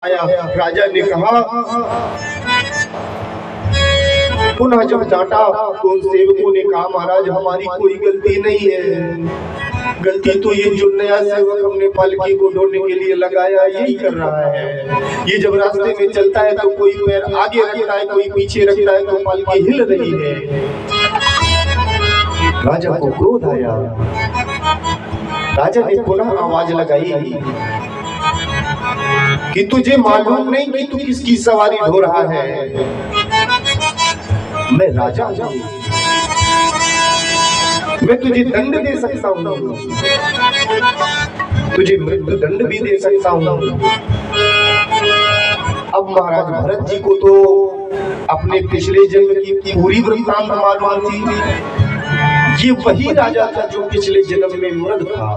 आया। राजा ने कहा, पुनः जब डांटा तो उन सेवकों ने कहा, महाराज हमारी कोई गलती नहीं है, गलती तो ये जो नया सेवक हमने पालकी को ढोने के लिए लगाया यही कर रहा है। ये जब रास्ते में चलता है तो कोई पैर आगे रखता है, कोई पीछे रखता है, तो पालकी हिल रही है। राजा को क्रोध आया। राजा ने पुनः आवाज लगाई कि तुझे मालूम नहीं कि तू किसकी सवारी ढो रहा है? मैं राजा हूं, मैं तुझे दंड दे सकता हूं, तुझे मृत्यु दंड भी दे सकता हूं। अब महाराज भरत जी को तो अपने पिछले जन्म की पूरी वृत्तांत मालूम थी। ये वही राजा था जो पिछले जन्म में मृग था।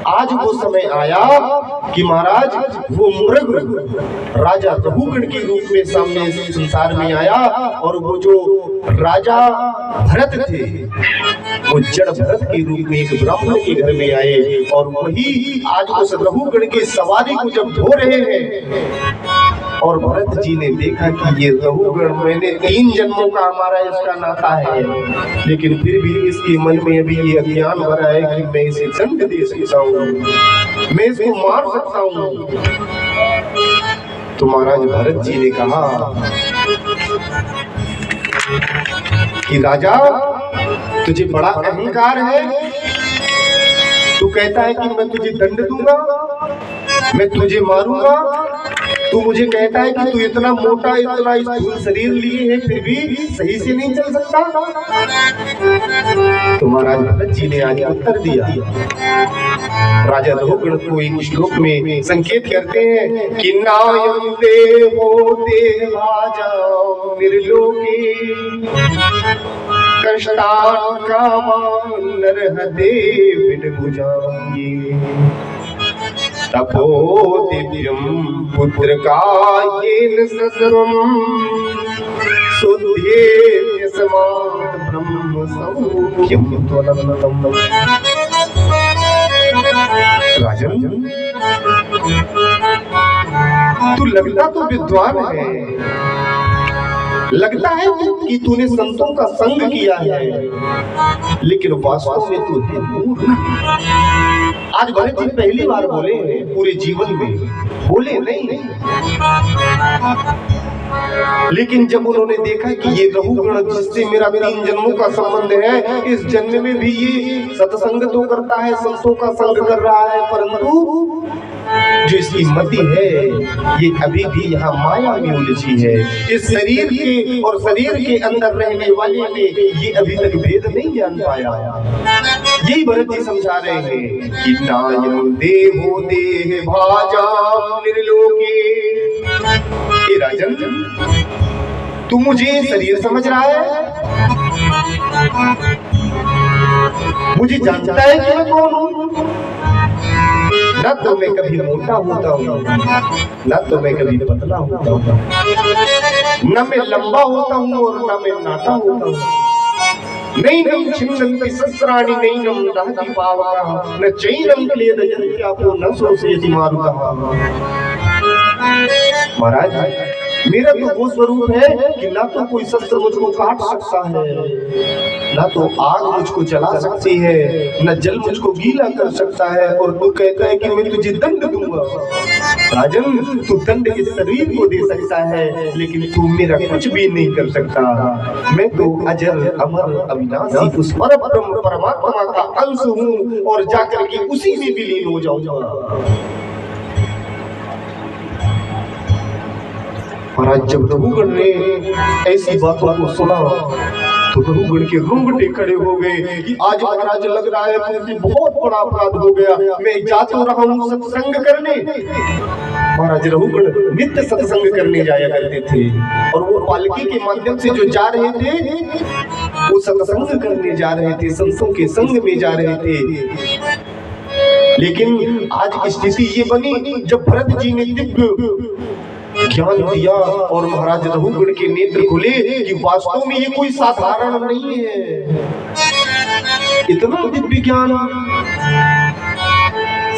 आज वो समय आया कि महाराज वो मृग राजा रघुगण के रूप में सामने संसार में आया, और वो जो राजा भरत थे वो जड़ भरत के रूप में एक ब्राह्मण के घर में आए, और वही आज उस रघुगण के सवारी को जब ढो रहे हैं। और भरत जी ने देखा कि ये रघुगण, मैंने 3 जन्मों का हमारा इसका नाता है, लेकिन फिर भी इसके मन में अभी ये अज्ञान भरा है कि मैं इसे दंड दे सकता हूँ, मैं इसको मार सकता हूँ। तो महाराज भरत जी ने कहा कि राजा तुझे बड़ा अहंकार है, तू कहता है कि मैं तुझे दंड दूंगा, मैं तुझे मारूंगा, तू मुझे कहता है कि तू इतना मोटा, इतना स्थूल शरीर लिए है, फिर भी सही से नहीं चल सकता। तो महाराज भरत जी ने आज उत्तर दिया। राजा रघुगण को एक श्लोक में संकेत करते हैं कि नायं देवो देवाजा निर्लोके कष्टान कामान नरहते विदभुजाये तपो दिव्यम पुत्र कायेन ससरम सुध्येय समात ब्रह्म सौख्यम त्वनन्तम। राजन, तू लगता तो विद्वान है, लगता है कि तूने संतों का संग किया है, लेकिन वास्तव में तू है मूर्ख। आज भरत जी पहली बार बोले हैं पूरे जीवन में, बोले नहीं, लेकिन जब उन्होंने देखा कि ये रघुगण जिससे मेरा 3 जन्मों का संबंध है, इस जन्म में भी ये सत्संग तो करता है, संतों का संग कर रहा है, परंतु जो इसकी मति है ये अभी भी यहाँ माया में उलझी है। इस शरीर के और शरीर के अंदर रहने वाले में ये अभी तक भेद नहीं जान पाया। यही भरत जी समझा रहे हैं कि नायं देहो देह भाजा निर्लोके। हे राजन, तू मुझे शरीर समझ रहा है, मुझे जानता है कि मैं कौन हूँ। न तो मैं कभी मोटा होता हूँ, न तो मैं कभी पतला होता हूँ, न मैं लंबा होता हूँ और न मैं नाटा होता हूँ। नैनं छिन्नन्ति सहस्राणि नैनं दहति पावकः न चैनं क्लेदयन्त्यापो न शोषयति मारुतः। महाराज, मेरा तो वो स्वरूप है कि ना तो कोई शस्त्र मुझको काट सकता है, ना तो आग मुझको जला सकती है, न जल मुझको गीला कर सकता है, और तू कहता है कि मैं तुझे दंड दूंगा। राजन, तू दंड इस शरीर को दे सकता है, लेकिन तू मेरा कुछ भी नहीं कर सकता। मैं तो अजर अमर अविनाशी उस परब्रह्म परमात्मा का अंश हूँ, और जाकर के उसी में विलीन हो जाऊंगा। महाराज, जब रघुगण ने ऐसी बातों को सुना तो रघुगण के रोंगटे खड़े हो गए कि आज महाराज लग रहा है मुझसे बहुत बड़ा अपराध हो गया, मैं जा तो रहा हूँ सत्संग करने। महाराज रघुगण नित्य सत्संग करने जाया करते थे, और वो पालकी के माध्यम से जो जा रहे थे वो सत्संग करने जा रहे थे, संतों के संग में जा रहे थे। लेकिन आज स्थिति ये बनी जब भरत जी ने दिव्य ज्ञान दिया और महाराज रघुगण के नेत्र खुले कि वास्तव में ये कोई साधारण नहीं है। इतना दिव्य ज्ञान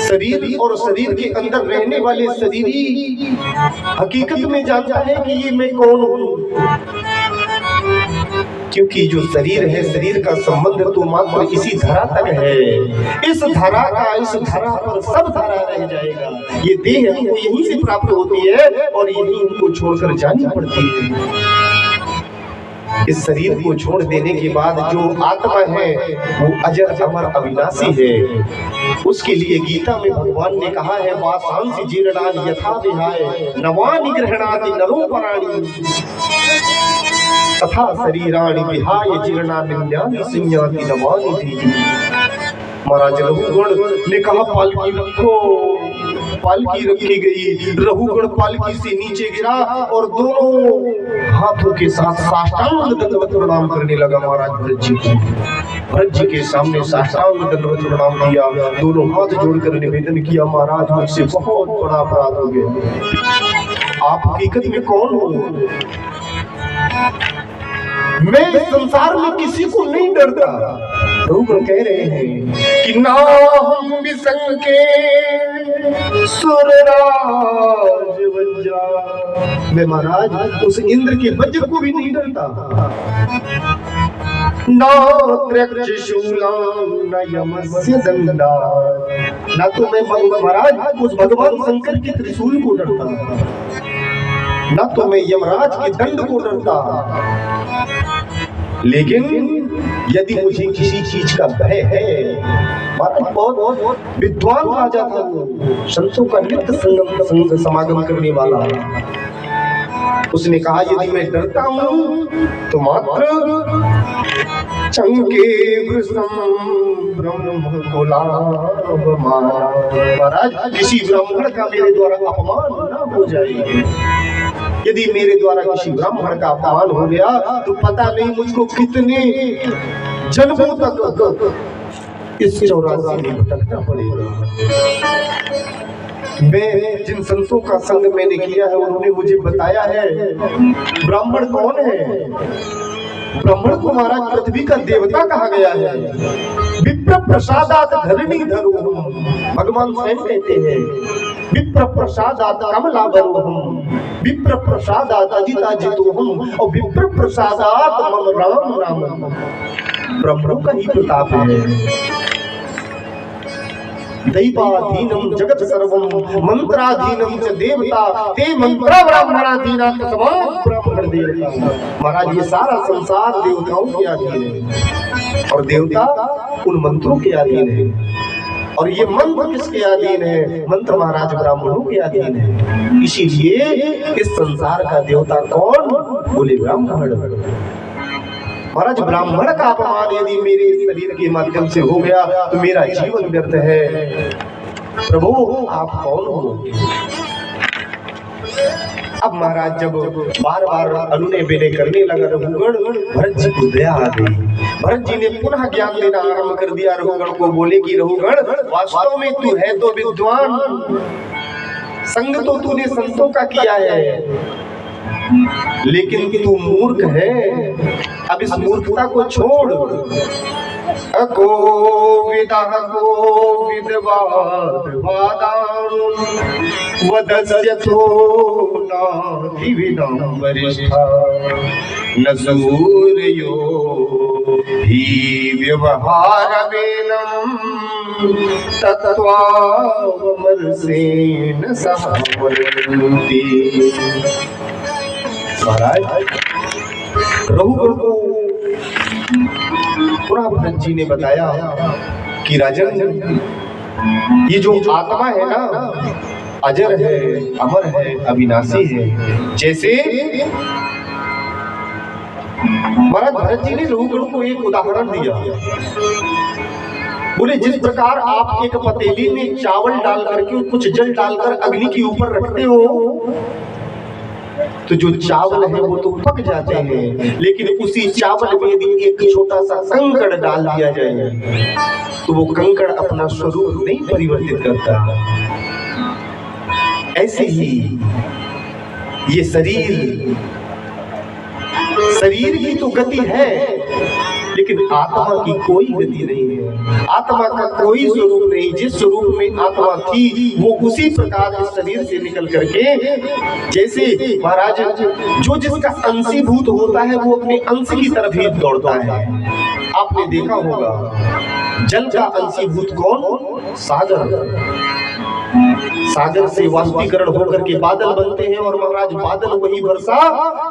शरीर और शरीर के अंदर रहने वाले शरीरी हकीकत में जानता है कि ये मैं कौन हूं, क्योंकि जो शरीर है, शरीर का संबंध तो मात्र इसी धरा तक है। इस धरा पर सब धरा रह जाएगा। ये देह हमको यहीं से प्राप्त होती है और यहीं हमको छोड़कर जानी पड़ती है। इस शरीर को छोड़ देने के बाद जो आत्मा है वो अजर अमर अविनाशी है। उसके लिए गीता में भगवान ने कहा है, वासांसि जीर्णानि यथा विहाय नवानि गृह्णाति नरो पराणि तथा शरीराणि विहाय जीर्णानि संयाति नवानि धीहि। महाराज रघुगण ने कहा, पालकी रखो। पालकी रखी गई, रघुगण पालकी से नीचे गिरा और दोनों हाथों के साथ साष्टांग दंडवत प्रणाम करने लगा। महाराज भरत जी के सामने साष्टांग दंडवत प्रणाम किया, दोनों हाथ जोड़कर निवेदन किया, महाराज मुझसे बहुत बड़ा अपराध हो गया। आप हकीकत में कौन हो? मैं संसार में किसी को नहीं डरता। लोग कह रहे हैं कि ना हम विसंके सुरराज वज्रा। मैं महाराज उस इंद्र के वज्र को भी नहीं डरता। ना त्र्यक्षशूलां न यमस्य दंडात्। ना तो मैं महाराज उस भगवान शंकर के त्रिशूल को डरता, ना तो मैं यमराज के दंड को डरता। लेकिन यदि मुझे किसी चीज का भय है, बहुत विद्वान राजा था वो, संतों का नित्य समागम करने वाला। उसने कहा, यदि मैं डरता हूं तो मात्र चंके ब्रह्म को लाभ। महाराज किसी ब्राह्मण का मेरे द्वारा अपमान न हो जाए। यदि मेरे द्वारा किसी ब्राह्मण का अपमान हो गया तो पता नहीं मुझको कितने जन्मों तक इस चौरासी में भटकना पड़ेगा। मैं जिन संतों का संग मैंने किया है उन्होंने मुझे बताया है ब्राह्मण कौन है। ब्राह्मण को महाराज पृथ्वी का देवता कहा गया है। विप्र प्रसादात धरणी धरोहम। भगवान स्वयं कहते हैं, विप्र प्रसादात कमलावरोहम, विप्र प्रसादात अजिताजितोहम और विप्र प्रसादात मम राम नाम। ब्रह्मों का ही प्रताप है। दैवाधीनम जगत सर्वम मंत्राधीनम च देवता ते मंत्रा ब्राह्मणाधीना तस्मात् ब्राह्मण देवता। महाराज ये सारा संसार देवताओं के अधीन है और देवता उन मंत्रों के अधीन है। और ये मंत्र किसके अधीन है? मंत्र महाराज ब्राह्मणों के अधीन है। इसीलिए इस संसार का देवता कौन? बोले ब्राह्मण। महाराज ब्राह्मण का अपमान यदि मेरे शरीर के माध्यम से हो गया तो मेरा जीवन व्यर्थ है। प्रभु आप कौन हो? अब महाराज जब बार बार अनुनय विनय करने लगा रघुगण, भरत जी को दया आ गई। भरत जी ने पुनः ज्ञान देना आरंभ कर दिया। रघुगण को बोले कि रघुगण वास्तव में तू है तो विद्वान, संग तो तूने संतों का किया है, लेकिन तू मूर्ख है। अब इस मूर्खता को छोड़। अकोविदा कोविदवाद वादान वदस्यथो नाति विदं वरिष्ठा न सूर्यो ही व्यवहारवेनं तत्त्वावमर्षेण सहवन्ति। महाराज रघुगण को पुनः भरत जी ने बताया कि राजन ये जो आत्मा है ना, अजर है, अमर है, अविनाशी है। जैसे महाराज भरत जी ने रघुगण को एक उदाहरण दिया। बोले जिस प्रकार आप एक पतीली में चावल डाल करके कुछ जल डालकर अग्नि के ऊपर रखते हो तो जो चावल है वो तो पक जाते हैं, लेकिन उसी चावल में यदि एक छोटा सा कंकड़ डाल दिया जाए तो वो कंकड़ अपना स्वरूप नहीं परिवर्तित करता। ऐसे ही ये शरीर की तो गति है, लेकिन आत्मा की कोई गति नहीं है, आत्मा का कोई स्वरूप नहीं। जिस स्वरूप में आत्मा थी वो उसी प्रकार इस शरीर से निकल करके, जैसे महाराज जो जिसका अंशीभूत होता है वो अपने अंश की तरफ ही दौड़ता है। आपने देखा होगा जल का अंशीभूत कौन? सागर। सागर से वाष्पीकरण होकर के बादल बनते हैं और महाराज बादल वही वर्षा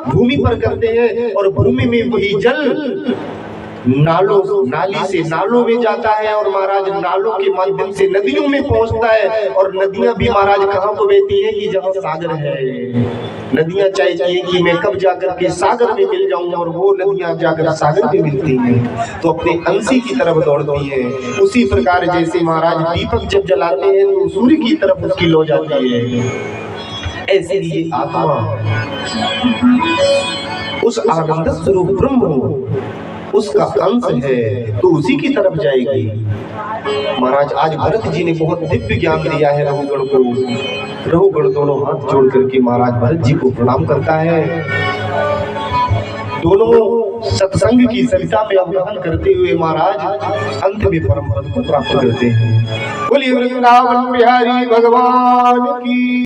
भूमि पर करते हैं और भूमि में वही जल नाली से नालों में जाता है और महाराज नालों के माध्यम से नदियों में पहुंचता है। और नदियां भी महाराज कहां को बहती है कि जहां सागर है। नदियां चाहती है कि मैं कब जाकर के सागर में मिल जाऊंगा और वो नदियां जाकर सागर में मिलती हैं तो अपने अंशी की तरफ दौड़ती हैं। उसी प्रकार जैसे महाराज दीपक जब जलाते हैं तो सूर्य की तरफ उसकी लो जाती है, ऐसे ही आत्मा उस आनंद स्वरूप ब्रह्म उसका अंश है तो उसी की तरफ जाएगी। महाराज आज भरत जी ने बहुत दिव्य ज्ञान दिया है रघुगण को। रघुगण दोनों हाथ जोड़ करके महाराज भरत जी को प्रणाम करता है। दोनों सत्संग की सरिता में अवगाहन करते हुए महाराज अंत में परम पद को प्राप्त करते हैं। बोलिए वृंदावन बिहारी भगवान की।